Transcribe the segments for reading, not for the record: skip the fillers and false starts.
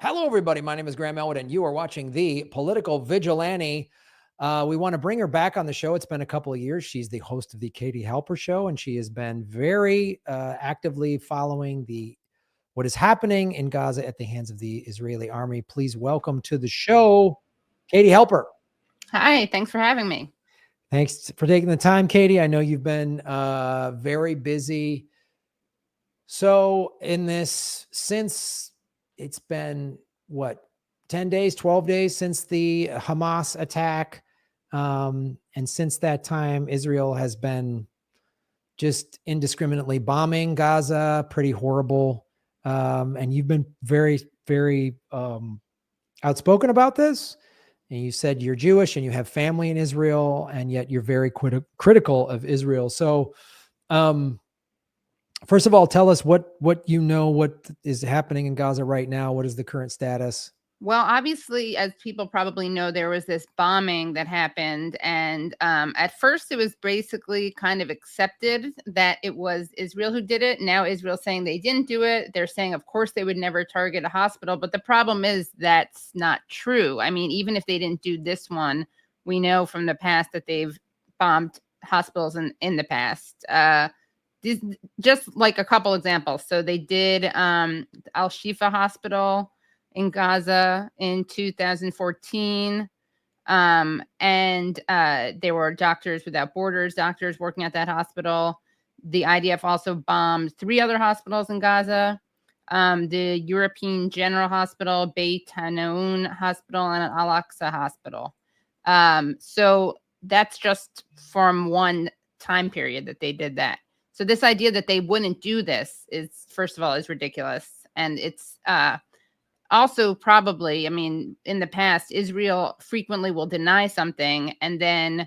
Hello, everybody. My name is Graham Elwood, and you are watching The Political Vigilante. We want to bring her back on the show. It's been a couple of years. She's the host of the Katie Halper Show, and she has been very actively following what is happening in Gaza at the hands of the Israeli army. Please welcome to the show, Katie Halper. Hi, thanks for having me. Thanks for taking the time, Katie. I know you've been very busy. So since it's been 10 days, 12 days since the Hamas attack. And since that time, Israel has been just indiscriminately bombing Gaza, pretty horrible. And you've been very, very outspoken about this. And you said you're Jewish and you have family in Israel, and yet you're very critical of Israel. So, first of all, tell us what you know, what is happening in Gaza right now. What is the current status? Well, obviously, as people probably know, there was this bombing that happened. And at first, it was basically kind of accepted that it was Israel who did it. Now Israel's saying they didn't do it. They're saying, of course, they would never target a hospital. But the problem is that's not true. I mean, even if they didn't do this one, we know from the past that they've bombed hospitals in the past. Just like a couple examples. So they did Al-Shifa Hospital in Gaza in 2014. And there were Doctors Without Borders doctors working at that hospital. The IDF also bombed 3 other hospitals in Gaza. The European General Hospital, Beit Hanoun Hospital, and Al-Aqsa Hospital. So that's just from one time period that they did that. So this idea that they wouldn't do this is, first of all, is ridiculous. And it's also probably, I mean, in the past, Israel frequently will deny something, and then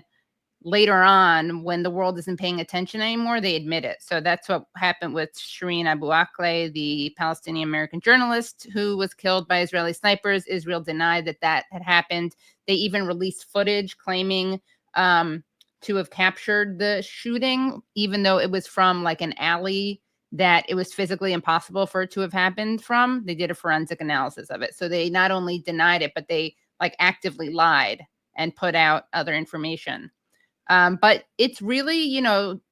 later on, when the world isn't paying attention anymore, they admit it. So that's what happened with Shireen Abu Akleh, the Palestinian-American journalist who was killed by Israeli snipers. Israel denied that had happened. They even released footage claiming to have captured the shooting, even though it was from like an alley that it was physically impossible for it to have happened from. They did a forensic analysis of it. So they not only denied it, but they like actively lied and put out other information. But it's really,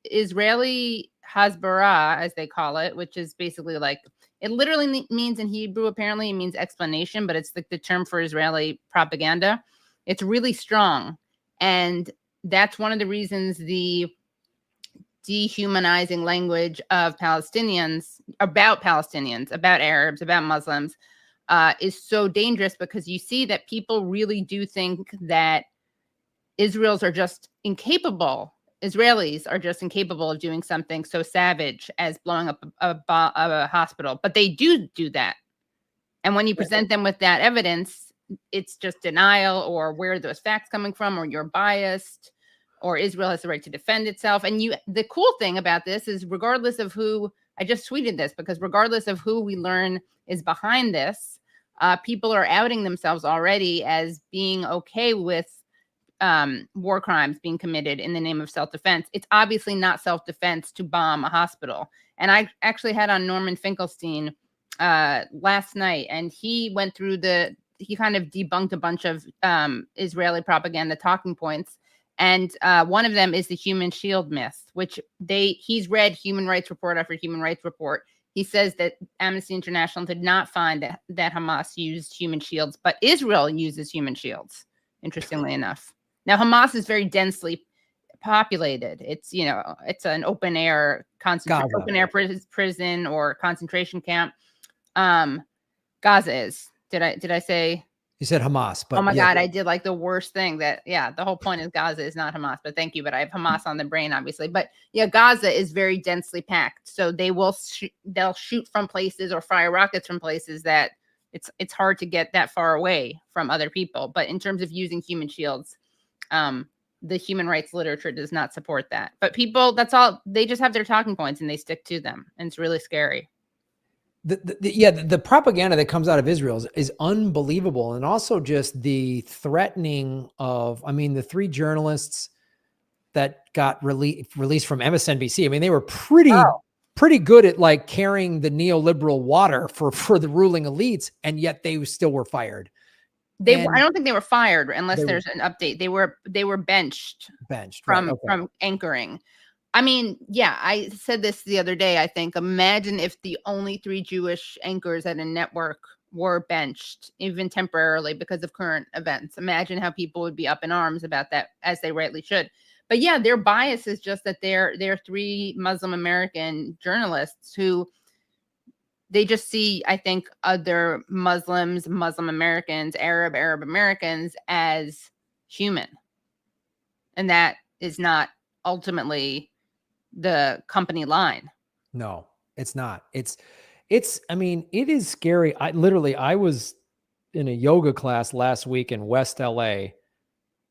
Israeli Hasbara, as they call it, which is basically like, it literally means in Hebrew, apparently it means explanation, but it's like the term for Israeli propaganda. It's really strong. And that's one of the reasons the dehumanizing language of Palestinians, about Arabs, about Muslims, is so dangerous, because you see that people really do think that Israelis are just incapable of doing something so savage as blowing up a hospital. But they do that. And when you present them with that evidence, it's just denial, or where are those facts coming from, or you're biased, or Israel has the right to defend itself. And the cool thing about this is, regardless of who, I just tweeted this, because regardless of who we learn is behind this, people are outing themselves already as being okay with war crimes being committed in the name of self-defense. It's obviously not self-defense to bomb a hospital. And I actually had on Norman Finkelstein last night, and he went through he kind of debunked a bunch of Israeli propaganda talking points. And one of them is the human shield myth, which he's read human rights report after human rights report. He says that Amnesty International did not find that Hamas used human shields, but Israel uses human shields, interestingly enough. Now, Hamas is very densely populated. It's, it's an open air prison or concentration camp. Gaza is. Did I say? You said Hamas, but oh my God, I did like the worst thing. The whole point is Gaza is not Hamas, but thank you. But I have Hamas on the brain, obviously. But yeah, Gaza is very densely packed, so they'll shoot from places or fire rockets from places that it's hard to get that far away from other people. But in terms of using human shields, the human rights literature does not support that. But people, that's all. They just have their talking points and they stick to them, and it's really scary. The propaganda that comes out of Israel is unbelievable. And also just the threatening of, the 3 journalists that got released from MSNBC. They were pretty pretty good at like carrying the neoliberal water for the ruling elites, and yet they still were fired. I don't think they were fired unless there's an update. They were benched from right, from anchoring. I mean, yeah, I said this the other day. I think, imagine if the only 3 Jewish anchors at a network were benched, even temporarily, because of current events. Imagine how people would be up in arms about that, as they rightly should. But yeah, their bias is just that they're 3 Muslim American journalists who they just see, I think, other Muslims, Muslim Americans, Arab Americans as human. And that is not ultimately the company line. No, it's not. I mean, it is scary. I was in a yoga class last week in West LA,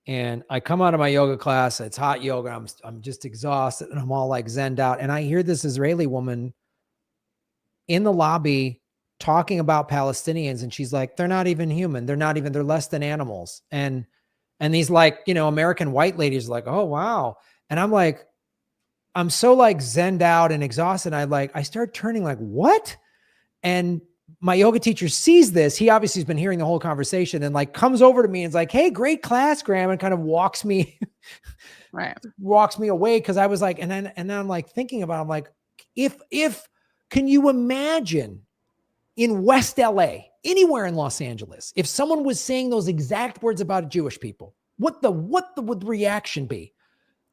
and I come out of my yoga class. It's hot yoga. I'm just exhausted, and I'm all like zenned out. And I hear this Israeli woman in the lobby talking about Palestinians, and she's like, they're not even human. They're less than animals. And these like, American white ladies are like, oh, wow. And I'm like, I'm so like zenned out and exhausted. I start turning like, what? And my yoga teacher sees this. He obviously has been hearing the whole conversation and like comes over to me and is like, hey, great class, Graham, and kind of walks me away. Cause I was like, and then I'm like thinking about, I'm like, if can you imagine in West LA, anywhere in Los Angeles, if someone was saying those exact words about Jewish people, what would the reaction be?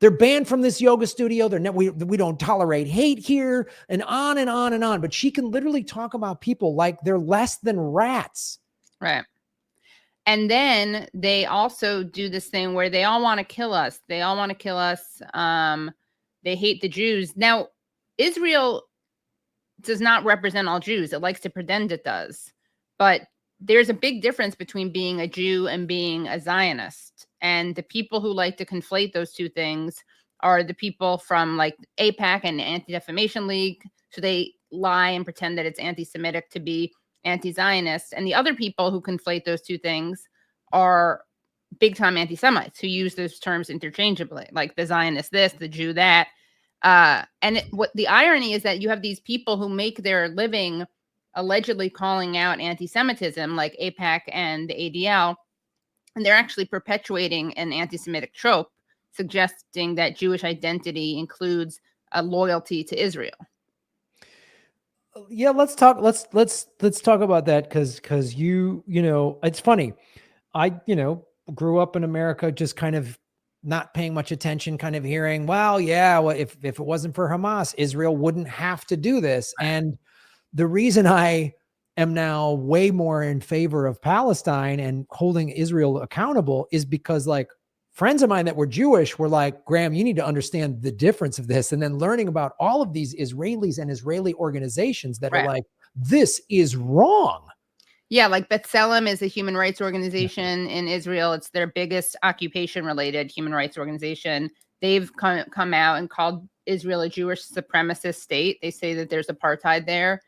They're banned from this yoga studio. We don't tolerate hate here, and on and on and on. But she can literally talk about people like they're less than rats. Right. And then they also do this thing where they all want to kill us. They hate the Jews. Now, Israel does not represent all Jews. It likes to pretend it does. But there's a big difference between being a Jew and being a Zionist. And the people who like to conflate those two things are the people from like AIPAC and Anti-Defamation League. So they lie and pretend that it's anti-Semitic to be anti-Zionist. And the other people who conflate those two things are big-time anti-Semites who use those terms interchangeably, like the Zionist this, the Jew that. What the irony is that you have these people who make their living allegedly calling out anti-Semitism, like AIPAC and the ADL, and they're actually perpetuating an anti-Semitic trope, suggesting that Jewish identity includes a loyalty to Israel. Yeah, let's talk about that because it's funny. I grew up in America, just kind of not paying much attention, kind of hearing, well, if it wasn't for Hamas, Israel wouldn't have to do this. And the reason I am now way more in favor of Palestine and holding Israel accountable is because like friends of mine that were Jewish were like, Graham, you need to understand the difference of this. And then learning about all of these Israelis and Israeli organizations that are like, this is wrong. Yeah, like B'Tselem is a human rights organization in Israel. It's their biggest occupation-related human rights organization. They've come out and called Israel a Jewish supremacist state. They say that there's apartheid there.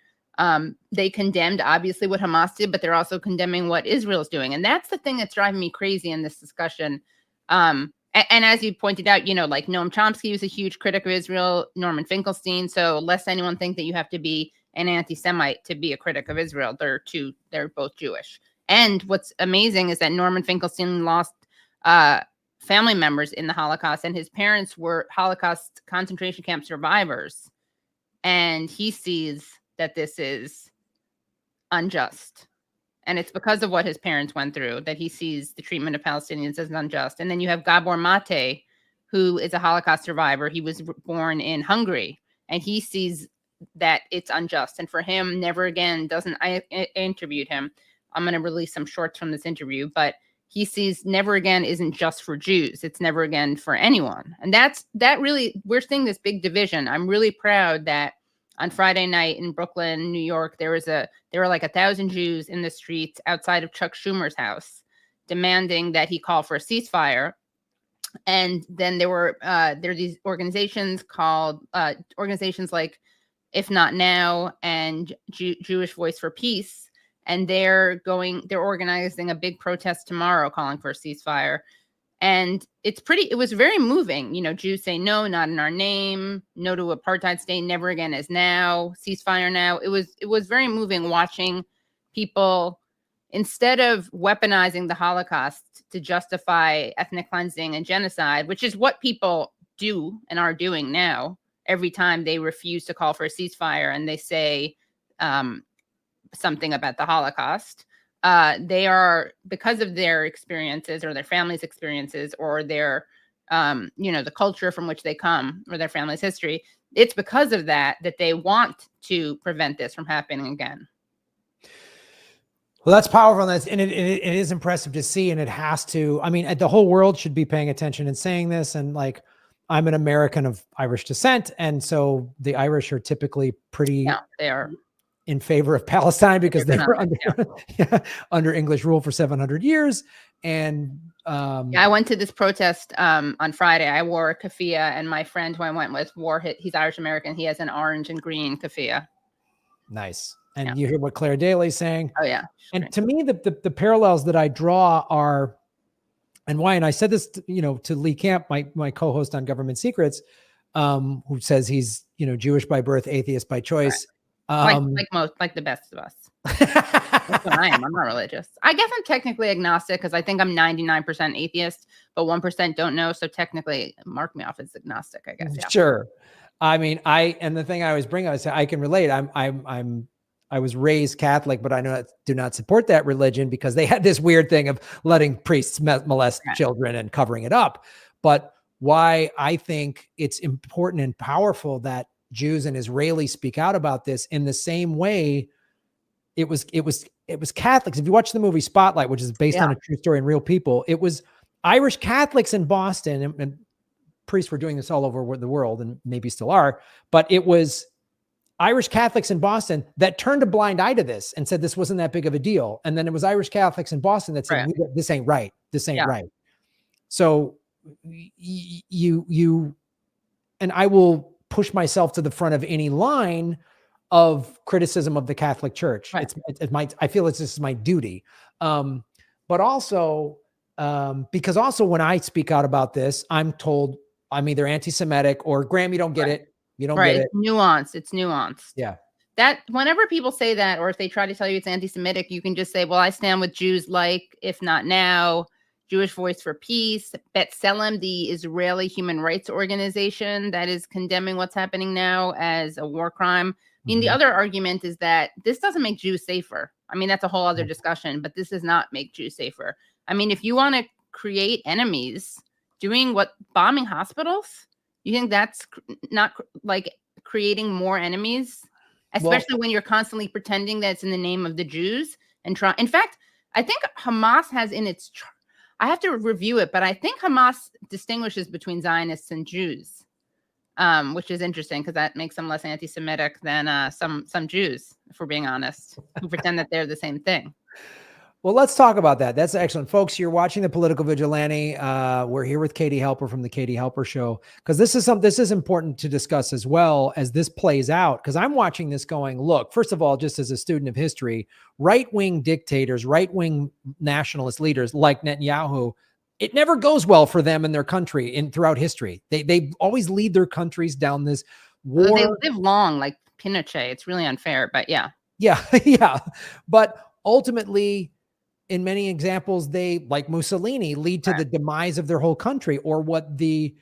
They condemned, obviously, what Hamas did, but they're also condemning what Israel's doing. And that's the thing that's driving me crazy in this discussion. And as you pointed out, like Noam Chomsky was a huge critic of Israel, Norman Finkelstein. So lest anyone think that you have to be an anti-Semite to be a critic of Israel. They're both Jewish. And what's amazing is that Norman Finkelstein lost family members in the Holocaust, and his parents were Holocaust concentration camp survivors. And he sees that this is unjust. And it's because of what his parents went through that he sees the treatment of Palestinians as unjust. And then you have Gabor Mate, who is a Holocaust survivor. He was born in Hungary, and he sees that it's unjust. And for him, never again I interviewed him. I'm going to release some shorts from this interview, but he sees never again isn't just for Jews. It's never again for anyone. And that really, we're seeing this big division. I'm really proud that on Friday night in Brooklyn, New York, there were like 1,000 Jews in the streets outside of Chuck Schumer's house demanding that he call for a ceasefire. And then there are these organizations called organizations like If Not Now and Jewish Voice for Peace. And they're organizing a big protest tomorrow calling for a ceasefire. And it was very moving. Jews say, no, not in our name, no to apartheid state, never again as now, ceasefire now. It was very moving watching people, instead of weaponizing the Holocaust to justify ethnic cleansing and genocide, which is what people do and are doing now, every time they refuse to call for a ceasefire and they say something about the Holocaust, they are, because of their experiences or their families' experiences or their, the culture from which they come or their family's history, it's because of that they want to prevent this from happening again. Well, that's powerful, and it is impressive to see, and it has to. I mean, the whole world should be paying attention and saying this. And like, I'm an American of Irish descent, and so the Irish are typically pretty. Yeah, they are in favor of Palestine because they were under English rule for 700 years. And I went to this protest on Friday. I wore a keffiyeh, and my friend who I went with he's Irish American. He has an orange and green keffiyeh. Nice. And you hear what Claire Daly's saying. Oh yeah. And to me, the parallels that I draw are, and why, and I said this, to Lee Camp, my co-host on Government Secrets, who says he's, Jewish by birth, atheist by choice. Right. Like the best of us. That's what I am. I'm not religious. I guess I'm technically agnostic because I think I'm 99% atheist, but 1% don't know. So technically, mark me off as agnostic, I guess. Yeah. Sure. I mean, and the thing I always bring up is I can relate. I was raised Catholic, but I do not support that religion because they had this weird thing of letting priests molest children and covering it up. But why I think it's important and powerful that Jews and Israelis speak out about this in the same way it was Catholics. If you watch the movie Spotlight, which is based on a true story and real people, it was Irish Catholics in Boston, and priests were doing this all over the world and maybe still are, but it was Irish Catholics in Boston that turned a blind eye to this and said this wasn't that big of a deal. And then it was Irish Catholics in Boston that said, this ain't right. This ain't right. So you, and I will push myself to the front of any line of criticism of the Catholic Church. Right. I feel this is my duty. But also, because also when I speak out about this, I'm told I'm either anti-Semitic or Graham, you don't get it. You don't get it. It's nuanced. Yeah. That whenever people say that, or if they try to tell you it's anti-Semitic, you can just say, well, I stand with Jews like, if not now, Jewish Voice for Peace, B'Tselem, the Israeli human rights organization that is condemning what's happening now as a war crime. I mean, the other argument is that this doesn't make Jews safer. I mean, that's a whole other discussion, but this does not make Jews safer. I mean, if you want to create enemies doing bombing hospitals, you think that's not like creating more enemies, especially when you're constantly pretending that it's in the name of the Jews and try. In fact, I think Hamas has in its I have to review it, but I think Hamas distinguishes between Zionists and Jews, which is interesting because that makes them less anti-Semitic than some Jews, if we're being honest, who pretend that they're the same thing. Well, let's talk about that. That's excellent. Folks, you're watching The Political Vigilante. We're here with Katie Halper from The Katie Halper Show, because this is important to discuss as well as this plays out, because I'm watching this going, look, first of all, just as a student of history, right-wing dictators, right-wing nationalist leaders like Netanyahu, it never goes well for them and their country throughout history. They always lead their countries down this war. They live long, like Pinochet. It's really unfair, but yeah. Yeah, yeah. But ultimately, in many examples, they, like Mussolini, lead to the demise of their whole country, or it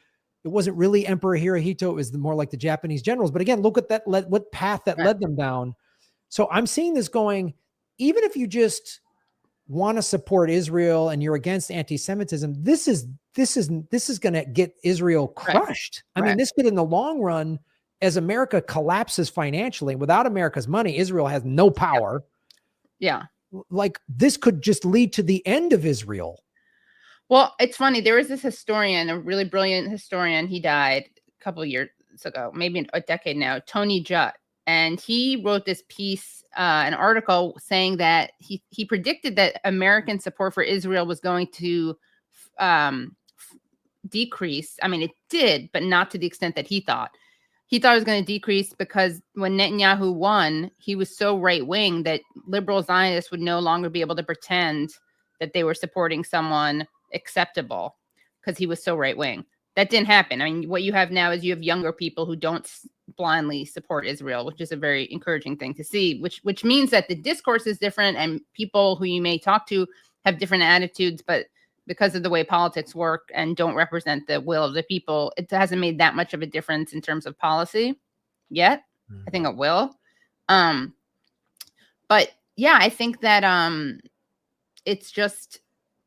wasn't really Emperor Hirohito, it was more like the Japanese generals. But again, look at what path that led them down. So I'm seeing this going, even if you just want to support Israel and you're against anti-Semitism, this is going to get Israel crushed. I mean, this could, in the long run, as America collapses financially, without America's money, Israel has no power. Yeah. Like, this could just lead to the end of Israel. Well, it's funny. There was this historian, a really brilliant historian. He died a couple of years ago, maybe a decade now, Tony Judd. And he wrote this piece, an article saying that he predicted that American support for Israel was going to decrease. I mean, it did, but not to the extent that he thought. He thought it was going to decrease because when Netanyahu won, he was so right-wing that liberal Zionists would no longer be able to pretend that they were supporting someone acceptable. because he was so right wing. That didn't happen. I mean, what you have now is you have younger people who don't blindly support Israel, which is a very encouraging thing to see, which means that the discourse is different and people who you may talk to have different attitudes, but because of the way politics work and don't represent the will of the people, it hasn't made that much of a difference in terms of policy yet. I think it will. But yeah, I think that it's just,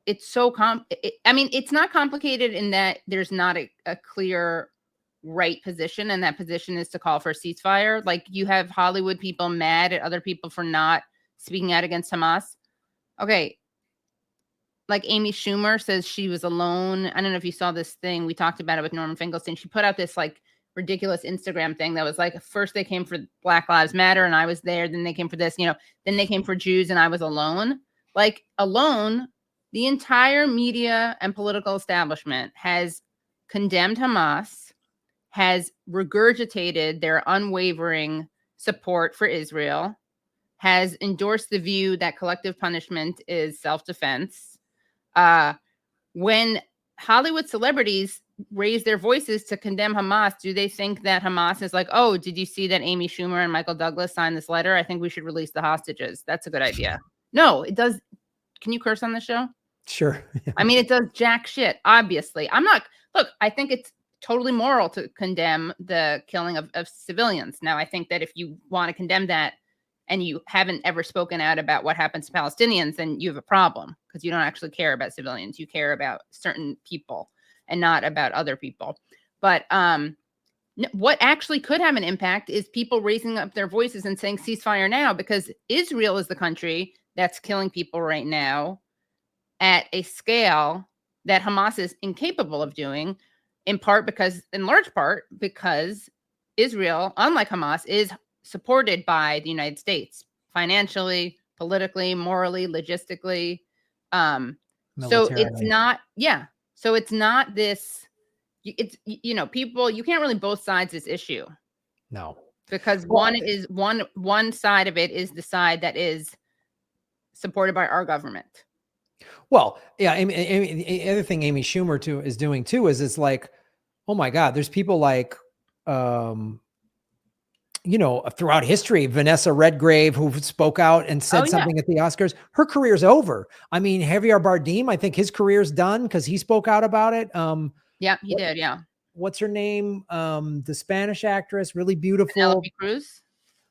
it's so I mean, it's not complicated in that there's not a clear right position, and that position is to call for a ceasefire. Like, you have Hollywood people mad at other people for not speaking out against Hamas. Okay. Like Amy Schumer says she was alone. I don't know if you saw this thing. We talked about it with Norman Finkelstein. She put out this like ridiculous Instagram thing that was like, first they came for Black Lives Matter and I was there. Then they came for this, then they came for Jews and I was alone. Like, alone, the entire media and political establishment has condemned Hamas, has regurgitated their unwavering support for Israel, has endorsed the view that collective punishment is self-defense. When Hollywood celebrities raise their voices to condemn Hamas, do they think that Hamas is like, oh, did you see that Amy Schumer and Michael Douglas signed this letter? I think we should release the hostages. That's a good idea. No, it does. Can you curse on the show? Sure. I mean, it does jack shit, obviously. I think it's totally moral to condemn the killing of civilians. Now, I think that if you want to condemn that and you haven't ever spoken out about what happens to Palestinians, then you have a problem, because you don't actually care about civilians. You care about certain people and not about other people. But what actually could have an impact is people raising up their voices and saying ceasefire now, because Israel is the country that's killing people right now at a scale that Hamas is incapable of doing, in large part because Israel, unlike Hamas, is supported by the United States financially, politically, morally, logistically. So it's not, So it's not this, people, you can't really both sides this issue. No. Because one side of it is the side that is supported by our government. Well, yeah. The other thing Amy Schumer is doing too is it's like, oh my God, there's people like, throughout history, Vanessa Redgrave, who spoke out and said something at the Oscars, her career's over. I mean, Javier Bardem, I think his career's done because he spoke out about it. Yeah, he did. Yeah. What's her name? The Spanish actress, really beautiful. Penelope Cruz.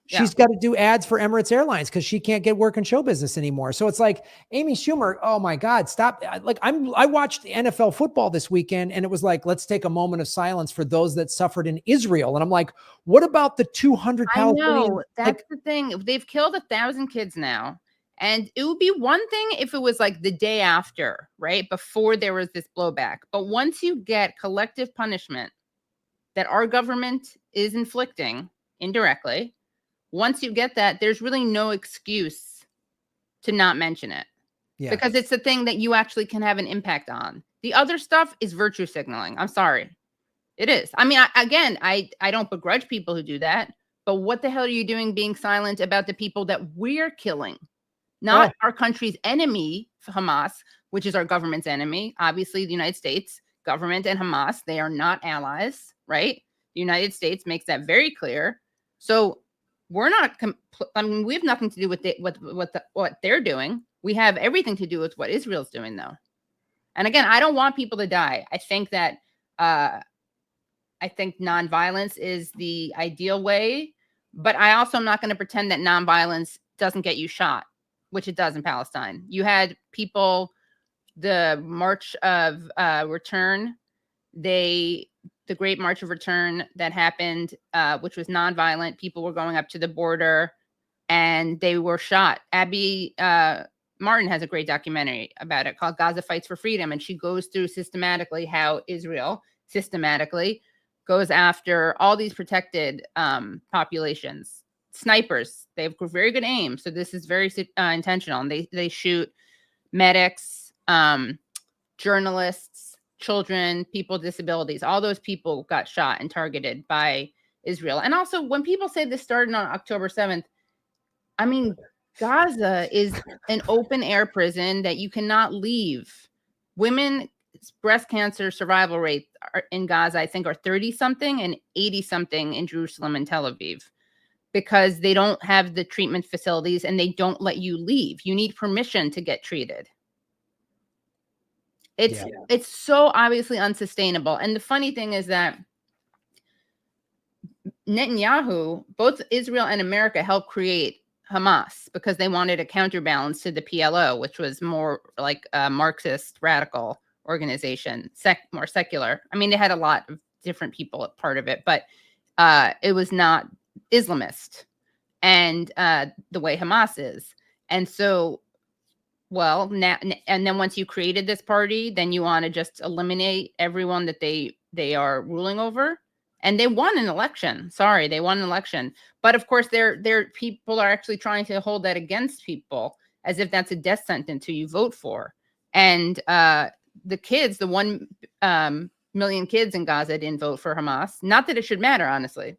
She's got to do ads for Emirates Airlines because she can't get work in show business anymore. So it's like, Amy Schumer, oh my God, stop. Like, I watched the NFL football this weekend, and it was like, let's take a moment of silence for those that suffered in Israel. And I'm like, what about the 200 Palestinians? I know, that's the thing. They've killed 1,000 kids now. And it would be one thing if it was like the day after, right? Before there was this blowback. But once you get collective punishment that our government is inflicting indirectly, once you get that, there's really no excuse to not mention it. Yeah. Because it's the thing that you actually can have an impact on. The other stuff is virtue signaling. I'm sorry. It is. I mean, I don't begrudge people who do that, but what the hell are you doing being silent about the people that we're killing? Not our country's enemy, Hamas, which is our government's enemy. Obviously, the United States government and Hamas, they are not allies, right? The United States makes that very clear. So we're not, we have nothing to do with what they're doing. We have everything to do with what Israel's doing, though. And again, I don't want people to die. I think that, I think nonviolence is the ideal way, but I also am not going to pretend that nonviolence doesn't get you shot, which it does in Palestine. You had people, the March of Return, the Great March of Return that happened, which was nonviolent. People were going up to the border and they were shot. Abby Martin has a great documentary about it called Gaza Fights for Freedom. And she goes through systematically how Israel systematically goes after all these protected populations. Snipers, they have very good aim. So this is very intentional. And they shoot medics, journalists, children, people with disabilities. All those people got shot and targeted by Israel. And also, when people say this started on October 7th, I mean, Gaza is an open air prison that you cannot leave. Women breast cancer survival rates in Gaza, I think, are 30 something and 80 something in Jerusalem and Tel Aviv, because they don't have the treatment facilities and they don't let you leave. You need permission to get treated. It's so obviously unsustainable. And the funny thing is that Netanyahu, both Israel and America, helped create Hamas because they wanted a counterbalance to the PLO, which was more like a Marxist radical organization, more secular. I mean, they had a lot of different people at part of it, but it was not Islamist and the way Hamas is. And so, well, now, and then once you created this party, then you want to just eliminate everyone that they are ruling over. And they won an election. Sorry, they won an election. But of course, their people are actually trying to hold that against people as if that's a death sentence who you vote for. And the kids, the 1 million kids in Gaza didn't vote for Hamas. Not that it should matter, honestly.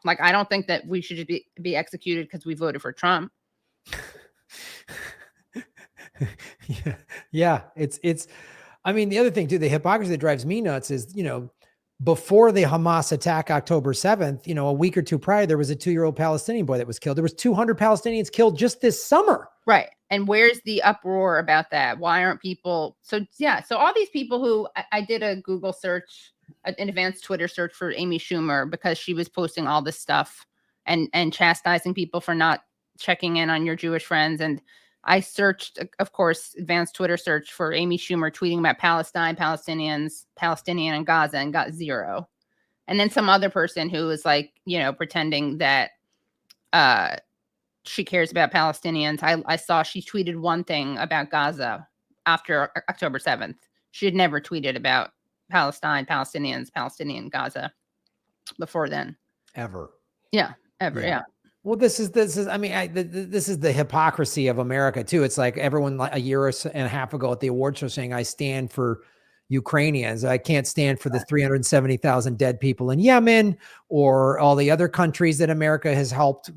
Like, I don't think that we should be executed because we voted for Trump. Yeah. It's, I mean, the other thing too, the hypocrisy that drives me nuts is, before the Hamas attack, October 7th, a week or two prior, there was a 2-year-old Palestinian boy that was killed. There was 200 Palestinians killed just this summer. Right. And where's the uproar about that? Why aren't people? So all these people who I did a Google search, an advanced Twitter search for Amy Schumer, because she was posting all this stuff and chastising people for not checking in on your Jewish friends. And I searched, of course, advanced Twitter search for Amy Schumer tweeting about Palestine, Palestinians, Palestinian and Gaza, and got 0. And then some other person who was like, pretending that she cares about Palestinians. I saw she tweeted one thing about Gaza after October 7th. She had never tweeted about Palestine, Palestinians, Palestinian Gaza before then. Ever. Yeah, ever. Yeah. Well, this is, I mean, this is the hypocrisy of America too. It's like everyone like a year and a half ago at the awards show saying, I stand for Ukrainians. I can't stand for the 370,000 dead people in Yemen or all the other countries that America has helped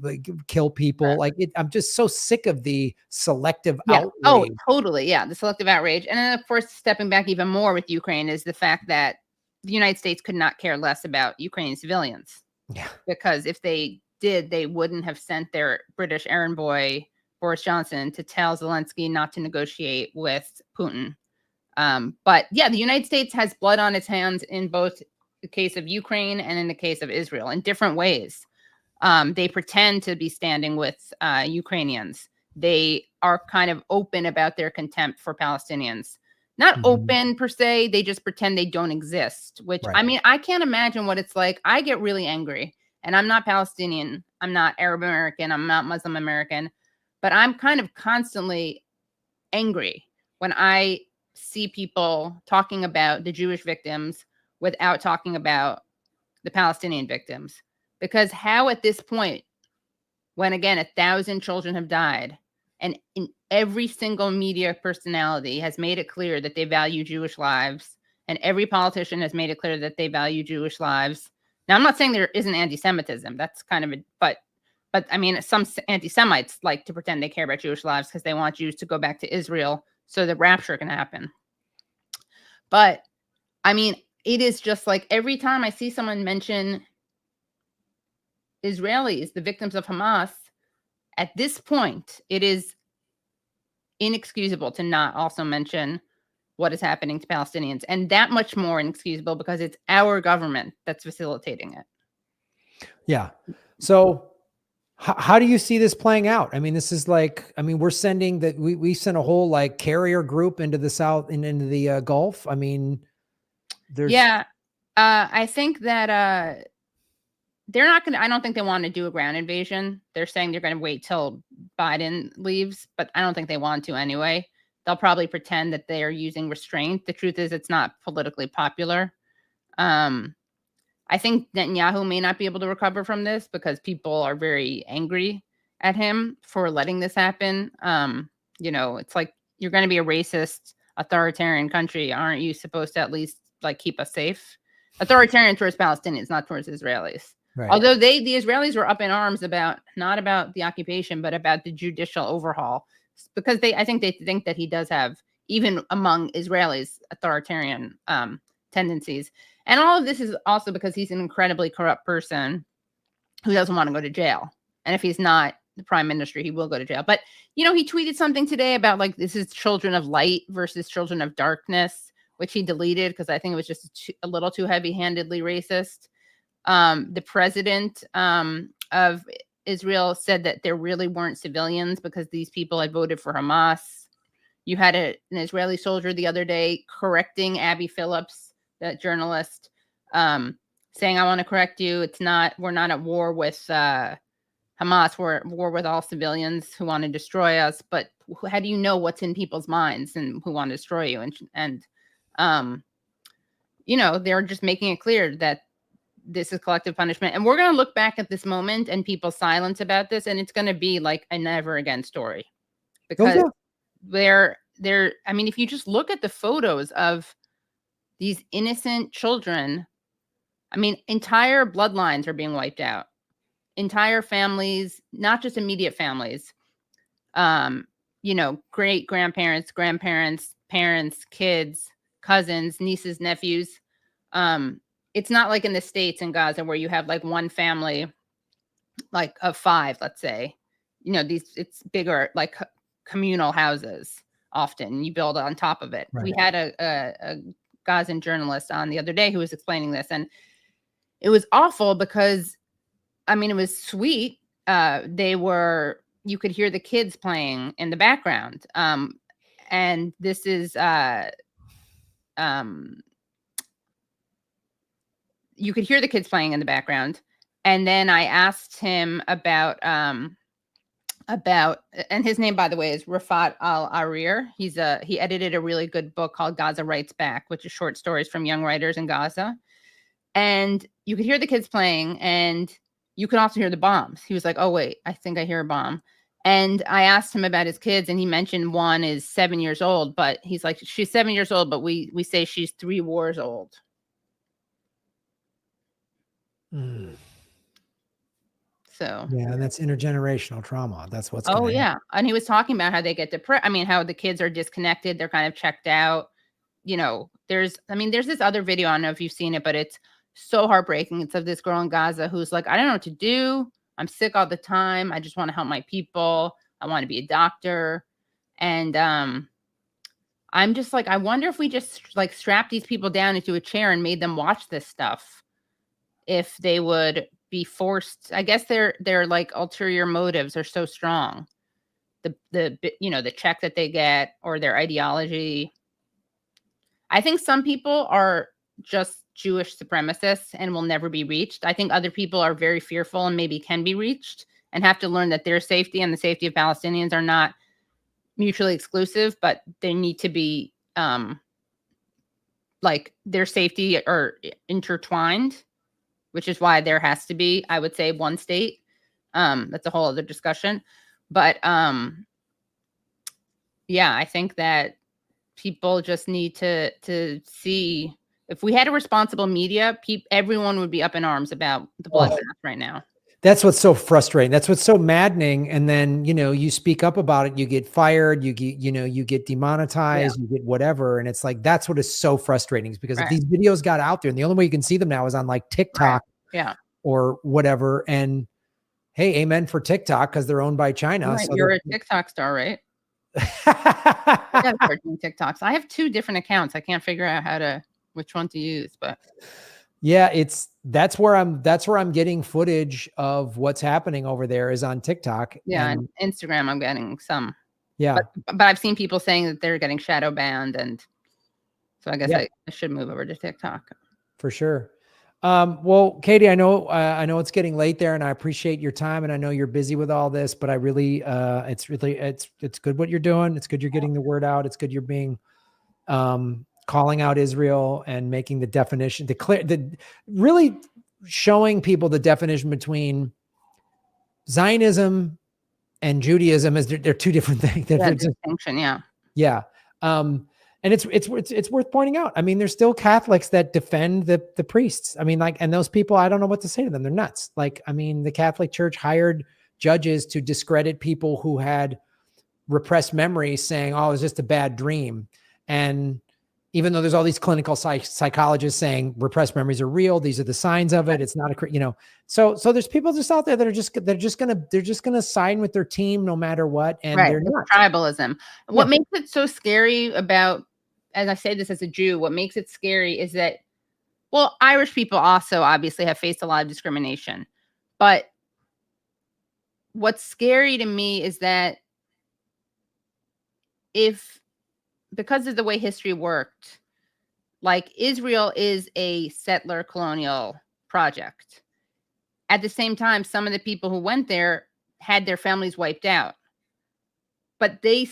kill people. Like I'm just so sick of the selective outrage. Oh, totally. Yeah. The selective outrage. And then of course, stepping back even more with Ukraine is the fact that the United States could not care less about Ukrainian civilians. Yeah. Because if they did, they wouldn't have sent their British errand boy, Boris Johnson, to tell Zelensky not to negotiate with Putin. But yeah, the United States has blood on its hands in both the case of Ukraine and in the case of Israel in different ways. They pretend to be standing with Ukrainians. They are kind of open about their contempt for Palestinians. Not open per se, they just pretend they don't exist, which I mean, I can't imagine what it's like. I get really angry. And I'm not Palestinian, I'm not Arab American, I'm not Muslim American, but I'm kind of constantly angry when I see people talking about the Jewish victims without talking about the Palestinian victims. Because how at this point, when again, 1,000 children have died, and in every single media personality has made it clear that they value Jewish lives, and every politician has made it clear that they value Jewish lives. Now, I'm not saying there isn't anti-Semitism. That's kind of but I mean, some anti-Semites like to pretend they care about Jewish lives because they want Jews to go back to Israel so the rapture can happen. But I mean, it is just like every time I see someone mention Israelis, the victims of Hamas, at this point, it is inexcusable to not also mention what is happening to Palestinians, and that much more inexcusable because it's our government that's facilitating it. Yeah. So how do you see this playing out? I mean, this is like, I mean, we're sending that we sent a whole like carrier group into the South and into the Gulf. I mean, there's. Yeah. I think that they're not going to, I don't think they want to do a ground invasion. They're saying they're going to wait till Biden leaves, but I don't think they want to anyway. They'll probably pretend that they are using restraint. The truth is it's not politically popular. I think Netanyahu may not be able to recover from this because people are very angry at him for letting this happen. It's like, you're going to be a racist, authoritarian country. Aren't you supposed to at least like keep us safe? Authoritarian towards Palestinians, not towards Israelis. Right. Although the Israelis were up in arms not about the occupation, but about the judicial overhaul, because I think they think that he does have even among Israelis, authoritarian tendencies. And all of this is also because he's an incredibly corrupt person who doesn't want to go to jail. And if he's not the prime minister, he will go to jail. But, he tweeted something today about like, this is children of light versus children of darkness, which he deleted because I think it was just a little too heavy-handedly racist. The president of Israel said that there really weren't civilians because these people had voted for Hamas. You had an Israeli soldier the other day correcting Abby Phillips, that journalist, saying, I want to correct you. We're not at war with Hamas. We're at war with all civilians who want to destroy us. But how do you know what's in people's minds and who want to destroy you? And they're just making it clear that this is collective punishment. And we're going to look back at this moment and people's silence about this. And it's going to be like a never again story, because if you just look at the photos of these innocent children, entire bloodlines are being wiped out, entire families, not just immediate families, great grandparents, parents, kids, cousins, nieces, nephews. It's not like in the States in Gaza where you have like one family, like of 5, let's say, it's bigger, like communal houses. Often you build on top of it. Right. We had a Gazan journalist on the other day who was explaining this, and it was awful because, it was sweet. You could hear the kids playing in the background. And this is, you could hear the kids playing in the background. And then I asked him about, and his name, by the way, is Rafat Al-Arir. He edited a really good book called Gaza Writes Back, which is short stories from young writers in Gaza. And you could hear the kids playing, and you could also hear the bombs. He was like, oh, wait, I think I hear a bomb. And I asked him about his kids, and he mentioned one is 7 years old, but he's like, she's 7 years old, but we say she's 3 wars old. Mm. So yeah, and that's intergenerational trauma. That's what's. Oh yeah, and he was talking about how they get depressed. How the kids are disconnected. They're kind of checked out. There's this other video. I don't know if you've seen it, but it's so heartbreaking. It's of this girl in Gaza who's like, I don't know what to do. I'm sick all the time. I just want to help my people. I want to be a doctor. And I'm just like, I wonder if we just like strapped these people down into a chair and made them watch this stuff, if they would be forced. I guess their like ulterior motives are so strong. The check that they get or their ideology. I think some people are just Jewish supremacists and will never be reached. I think other people are very fearful and maybe can be reached and have to learn that their safety and the safety of Palestinians are not mutually exclusive, but they need to be like their safety are intertwined, which is why there has to be, I would say, one state. That's a whole other discussion. But yeah, I think that people just need to see, if we had a responsible media, everyone would be up in arms about the bloodbath right now. That's what's so frustrating. That's what's so maddening. And then, you speak up about it, you get fired, you get demonetized, you get whatever. And it's like, that's what is so frustrating, is because if these videos got out there, and the only way you can see them now is on like TikTok or whatever. And hey, amen for TikTok, because they're owned by China. Right. So you're a TikTok star, right? I have 13 TikToks. I have 2 different accounts. I can't figure out which one to use, but yeah, that's where I'm getting footage of what's happening over there, is on TikTok. Yeah, and Instagram I'm getting some. Yeah. But I've seen people saying that they're getting shadow banned, and so I guess I should move over to TikTok. For sure. Well, Katie, I know it's getting late there, and I appreciate your time, and I know you're busy with all this, but I really, it's good what you're doing. It's good you're getting the word out. It's good you're being, calling out Israel and making the definition, really showing people the definition between Zionism and Judaism, as they're 2 different things. Distinction, yeah. Yeah. And it's worth pointing out. There's still Catholics that defend the priests. And those people, I don't know what to say to them. They're nuts. The Catholic Church hired judges to discredit people who had repressed memory saying, oh, it was just a bad dream. And even though there's all these clinical psychologists saying repressed memories are real, these are the signs of it. It's not so there's people just out there that are just gonna sign with their team no matter what. And they're not. Tribalism. What makes it so scary about, as I say this as a Jew, what makes it scary is that, well, Irish people also obviously have faced a lot of discrimination, but what's scary to me is that because of the way history worked, like Israel is a settler colonial project. At the same time, some of the people who went there had their families wiped out. But they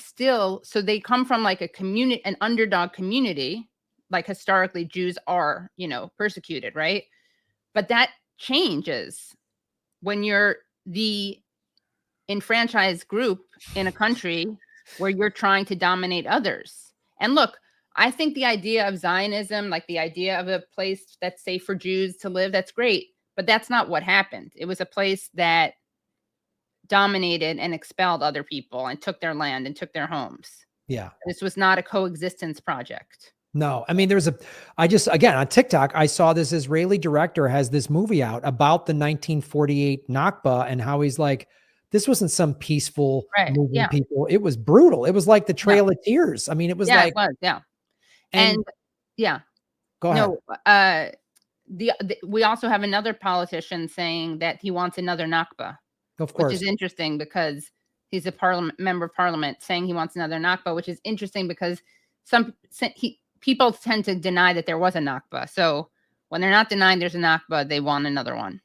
come from like an underdog community, like historically Jews are, persecuted, right? But that changes when you're the enfranchised group in a country where you're trying to dominate others. And look, I think the idea of Zionism, like the idea of a place that's safe for Jews to live, that's great. But that's not what happened. It was a place that dominated and expelled other people and took their land and took their homes. Yeah. This was not a coexistence project. No, I mean, again, on TikTok, I saw this Israeli director has this movie out about the 1948 Nakba and how he's like, this wasn't some peaceful moving people. It was brutal. It was like the Trail of Tears. I mean, it was like, it was, and go ahead. No, we also have another politician saying that he wants another Nakba. Of course. Which is interesting because he's a member of parliament saying he wants another Nakba, which is interesting because people tend to deny that there was a Nakba. So when they're not denying there's a Nakba, they want another one.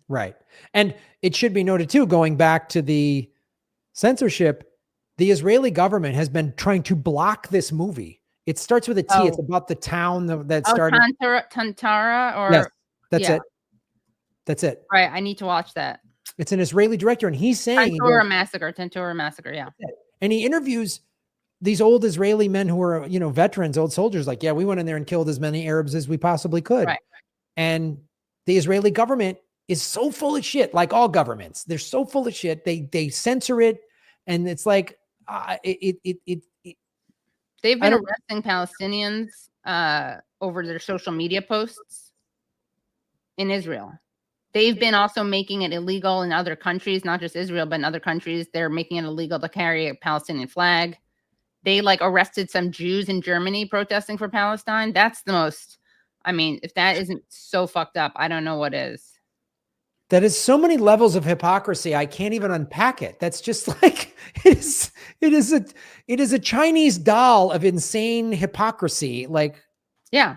Right. And it should be noted too, going back to the censorship, the Israeli government has been trying to block this movie. It starts with a T. Oh. It's about the town that started. Tantara or yes, that's it. That's it. Right. I need to watch that. It's an Israeli director, and he's saying Tantura massacre. Yeah. And he interviews these old Israeli men who are, veterans, old soldiers, like, yeah, we went in there and killed as many Arabs as we possibly could. Right. And the Israeli government is so full of shit, like all governments. They're so full of shit. They censor it. And it's like, they've been arresting Palestinians over their social media posts in Israel. They've been also making it illegal in other countries, not just Israel, but in other countries. They're making it illegal to carry a Palestinian flag. They arrested some Jews in Germany protesting for Palestine. That's the most, if that isn't so fucked up, I don't know what is. That is so many levels of hypocrisy. I can't even unpack it. That's just like, it is a Chinese doll of insane hypocrisy. Yeah.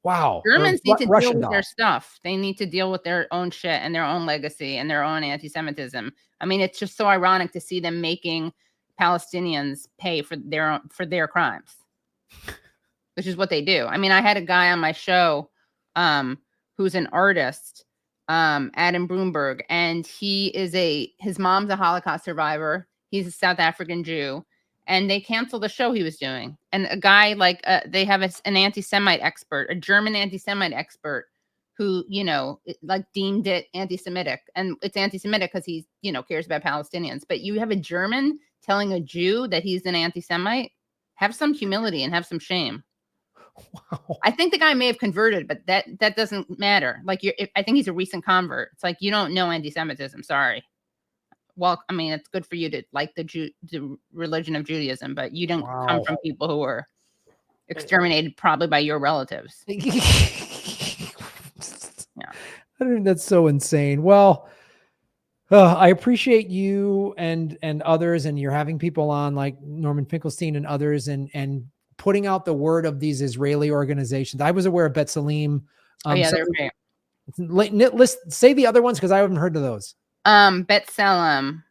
Wow. Germans need to deal with their stuff. They need to deal with their own shit and their own legacy and their own anti-Semitism. It's just so ironic to see them making Palestinians pay for their crimes, which is what they do. I had a guy on my show who's an artist, Adam Broomberg, and his mom's a Holocaust survivor. He's a South African Jew. And they canceled the show he was doing. And a guy they have an anti-Semite expert, a German anti-Semite expert who, deemed it anti-Semitic. And it's anti-Semitic because he, cares about Palestinians. But you have a German telling a Jew that he's an anti-Semite? Have some humility and have some shame. Wow. I think the guy may have converted, but that doesn't matter. I think he's a recent convert. It's like, you don't know anti-Semitism. Sorry. Well, it's good for you to like the religion of Judaism, but you don't come from people who were exterminated probably by your relatives. Yeah. That's so insane. Well, I appreciate you and others, and you're having people on like Norman Finkelstein and others, and putting out the word of these Israeli organizations. I was aware of B'Tselem. They're great. Say the other ones because I haven't heard of those. B'Tselem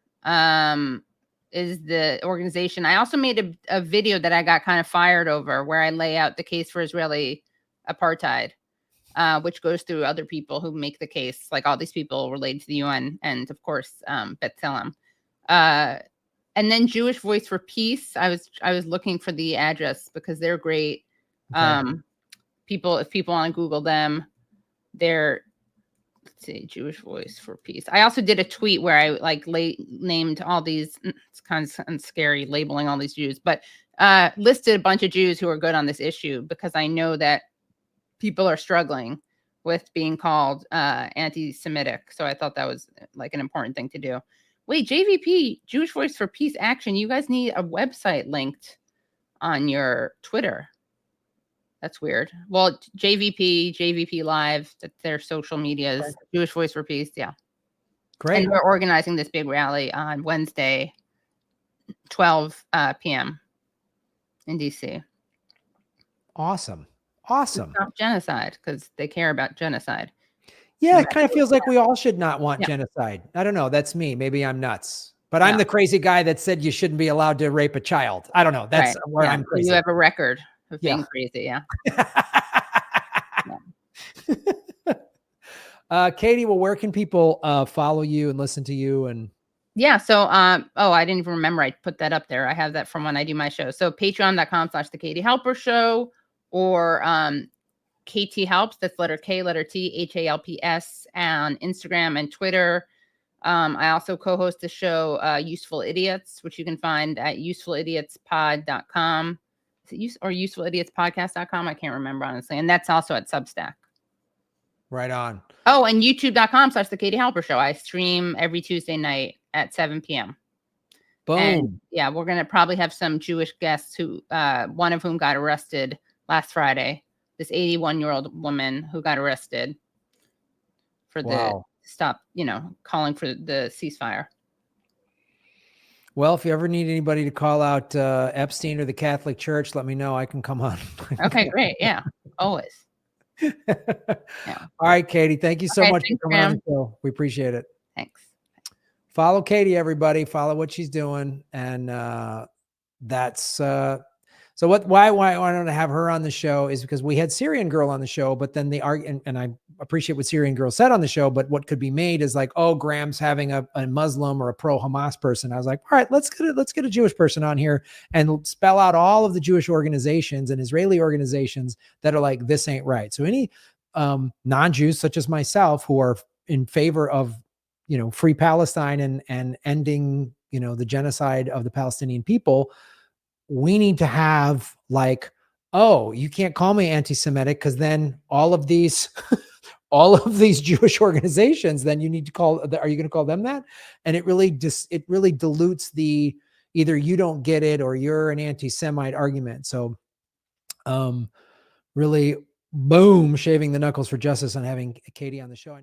is the organization. I also made a video that I got kind of fired over where I lay out the case for Israeli apartheid, which goes through other people who make the case, like all these people related to the UN and of course B'Tselem. And then Jewish Voice for Peace. I was looking for the address because they're great. Okay. If people want to Google them, they're see, Jewish Voice for Peace. I also did a tweet where I like named all these. It's kind of scary labeling all these Jews, but listed a bunch of Jews who are good on this issue because I know that people are struggling with being called anti-Semitic. So I thought that was like an important thing to do. Wait, JVP, Jewish Voice for Peace Action. You guys need a website linked on your Twitter. That's weird. Well, JVP Live, that's their social medias. Okay. Jewish Voice for Peace, yeah. Great. And we're organizing this big rally on Wednesday, 12 p.m. in DC. Awesome. Awesome. Stop genocide, because they care about genocide. Yeah, it kind of feels like we all should not want genocide. I don't know. That's me. Maybe I'm nuts. But I'm the crazy guy that said you shouldn't be allowed to rape a child. I don't know. That's where I'm crazy. You have a record of being crazy, Katie, well, where can people follow you and listen to you? And so I didn't even remember I put that up there. I have that from when I do my show. So patreon.com/the Katie Halper Show, or KT Helps, that's letter K, letter T, HALPS, on Instagram and Twitter. I also co-host the show Useful Idiots, which you can find at usefulidiotspod.com. Is it usefulidiotspodcast.com? I can't remember, honestly. And that's also at Substack. Right on. Oh, and youtube.com/the Katie Halper Show. I stream every Tuesday night at 7 p.m. Boom. And we're going to probably have some Jewish guests who, one of whom got arrested last Friday. This 81-year-old woman who got arrested for the calling for the ceasefire. Well, if you ever need anybody to call out Epstein or the Catholic Church, let me know. I can come on. Okay, great. Yeah, always. All right, Katie. Thank you so much for coming on the show. We appreciate it. Thanks. Follow Katie, everybody. Follow what she's doing. And that's so why I don't have her on the show is because we had Syrian Girl on the show, but then they argue, and I appreciate what Syrian Girl said on the show, but what could be made is like, oh, Graham's having a Muslim or a pro-Hamas person. I was like, all right, let's get a Jewish person on here and spell out all of the Jewish organizations and Israeli organizations that are like, this ain't right. So any non-Jews such as myself who are in favor of, free Palestine and ending, the genocide of the Palestinian people, we need to have like, oh, you can't call me anti-Semitic because then all of these Jewish organizations, then you need to call, are you going to call them that? And it really dilutes the, either you don't get it or you're an anti-Semite argument. So really, boom, shaving the knuckles for justice on having Katie on the show. I know